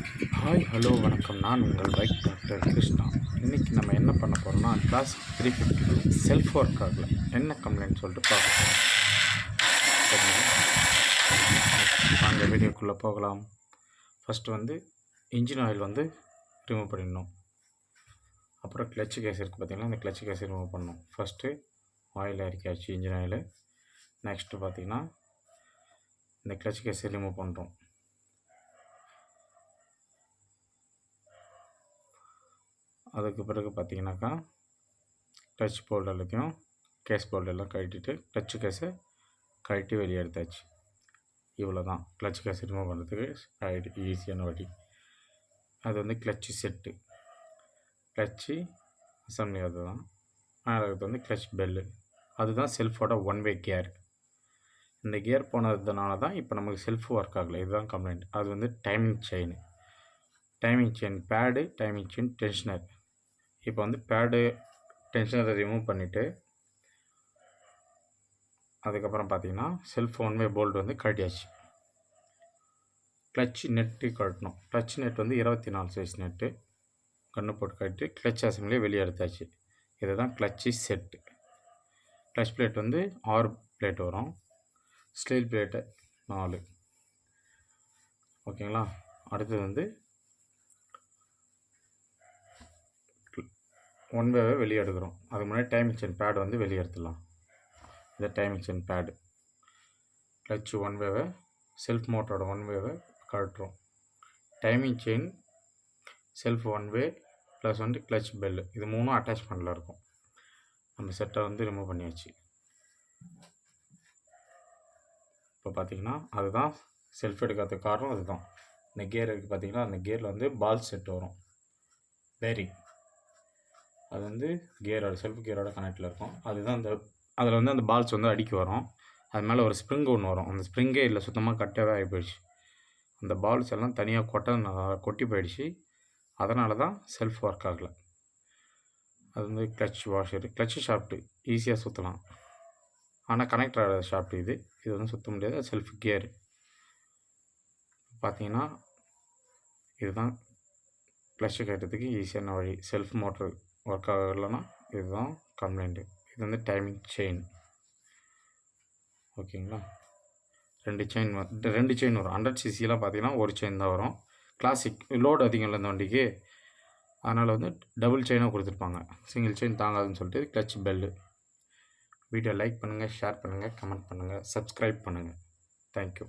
Hi hello வணக்கம். நான் உங்கள் பைக் டாக்டர் கிருஷ்ணா. இன்றைக்கி நம்ம என்ன பண்ண போகிறோம்னா கிளாசிக் 350 செல்ஃப் ஒர்க் ஆகல என்ன கம்ப்ளைண்ட் சொல்லிட்டு பார்க்க போகிறோம். சரிங்களா, வாங்க வீடியோக்குள்ளே போகலாம். ஃபஸ்ட்டு இன்ஜின் ஆயில் ரிமூவ் பண்ணிடணும். அப்புறம் கிளச்சு கேஸ் இருக்குது பார்த்திங்கன்னா, இந்த கிளச்சு கேஸ் ரிமூவ் பண்ணணும். ஃபஸ்ட்டு ஆயில் இறக்கியாச்சு இன்ஜின் ஆயில். நெக்ஸ்ட்டு பார்த்திங்கன்னா இந்த கிளச்சு கேஸை ரிமூவ் பண்ணுறோம். அதுக்கு பிறகு பார்த்தீங்கன்னாக்கா டச் போல்டு எல்லாத்தையும் கேஸ் போல்டு எல்லாம் கழட்டிட்டு டச்சு கேஸை கழட்டி வெளியே எடுத்தாச்சு. இவ்வளோ தான் கிளச் கேஸ் ரிமூவ் பண்ணுறதுக்கு ஈஸியான வழி. அது கிளச்சு செட்டு, கிளச்சு அசம்பிளி, அதுதான். அது கிளச் பெல்லு, அதுதான் செல்ஃபோட ஒன் வே கியர். இந்த கியர் போனதுனால தான் இப்போ நமக்கு செல்ஃப் ஒர்க் ஆகலை. இதுதான் கம்ப்ளைண்ட். அது timing chain pad, timing chain tensioner. இப்போ பேடு டென்ஷனரை ரிமூவ் பண்ணிவிட்டு அதுக்கப்புறம் பார்த்தீங்கன்னா செல்ஃப் ஒன் வே போல்டு கழட்டியாச்சு. கிளச் நெட்டு கழட்டணும். கிளச் நெட் 24 சைஸ் நெட்டு கண்ணு போட்டு கழட்டி கிளச் அசம்பிளியே வெளியே எடுத்தாச்சு. இதுதான் clutch set. Clutch plate 6 plate வரும். Steel plate 4. ஓகேங்களா. அடுத்தது ஒன் வேவை வெளியே எடுக்கிறோம். அதுக்கு முன்னாடி டைமிங் செயின் பேடு வெளியே எடுத்துடலாம். இந்த timing chain pad, clutch one வேவை, செல்ஃப் மோட்டரோட ஒன் வேவை கழட்டுறோம். Timing chain, self one way plus clutch bell, இது மூணும் அட்டாச்மெண்ட்டில் இருக்கும். நம்ம செட்டை ரிமூவ் பண்ணியாச்சு. இப்போ பார்த்தீங்கன்னா அதுதான் செல்ஃப் எடுக்கிறதுக்கு காரணம். அதுதான் இந்த கியர் இருக்குது பார்த்தீங்கன்னா, அந்த கியரில் பால் செட் வரும், பேரிங். அது கியரோட செல்ஃப் கியரோட கனெக்டில் இருக்கும். அதுதான் அதில் அந்த பால்ஸ் அடிக்க வரும். அது மேலே ஒரு ஸ்ப்ரிங் ஒன்று வரும். அந்த ஸ்ப்ரிங்கே இல்லை, சுத்தமாக கட்டவே ஆகி போயிடுச்சு. அந்த பால்ஸ் எல்லாம் தனியாக கொட்டி போயிடுச்சு. அதனால தான் செல்ஃப் ஒர்க் ஆகலை. அது கிளச் வாஷரு, கிளச்சு ஷாஃப்ட்டு ஈஸியாக சுற்றலாம். ஆனால் கனெக்ட் ஆகிற ஷாஃப்ட் இது சுற்ற முடியாது. அது செல்ஃப் கியர். பார்த்தீங்கன்னா இதுதான் கிளச்சு கட்டுறதுக்கு ஈஸியான வழி. செல்ஃப் மோட்ரு ஒர்க் ஆகலைன்னா இதுதான் கம்ப்ளைண்ட்டு. இது டைமிங் செயின். ஓகேங்களா. ரெண்டு செயின் வரும். 100 cc பார்த்தீங்கன்னா ஒரு செயின் தான் வரும். கிளாசிக் லோடு அதிகம் இல்லை இந்த வண்டிக்கு, அதனால் டபுள் செயினாக கொடுத்துருப்பாங்க. சிங்கிள் செயின் தாங்காதுன்னு சொல்லிட்டு கிளச் பெல்லு. வீடியோ லைக் பண்ணுங்கள், ஷேர் பண்ணுங்கள், கமெண்ட் பண்ணுங்கள், சப்ஸ்கிரைப் பண்ணுங்கள். தேங்க்யூ.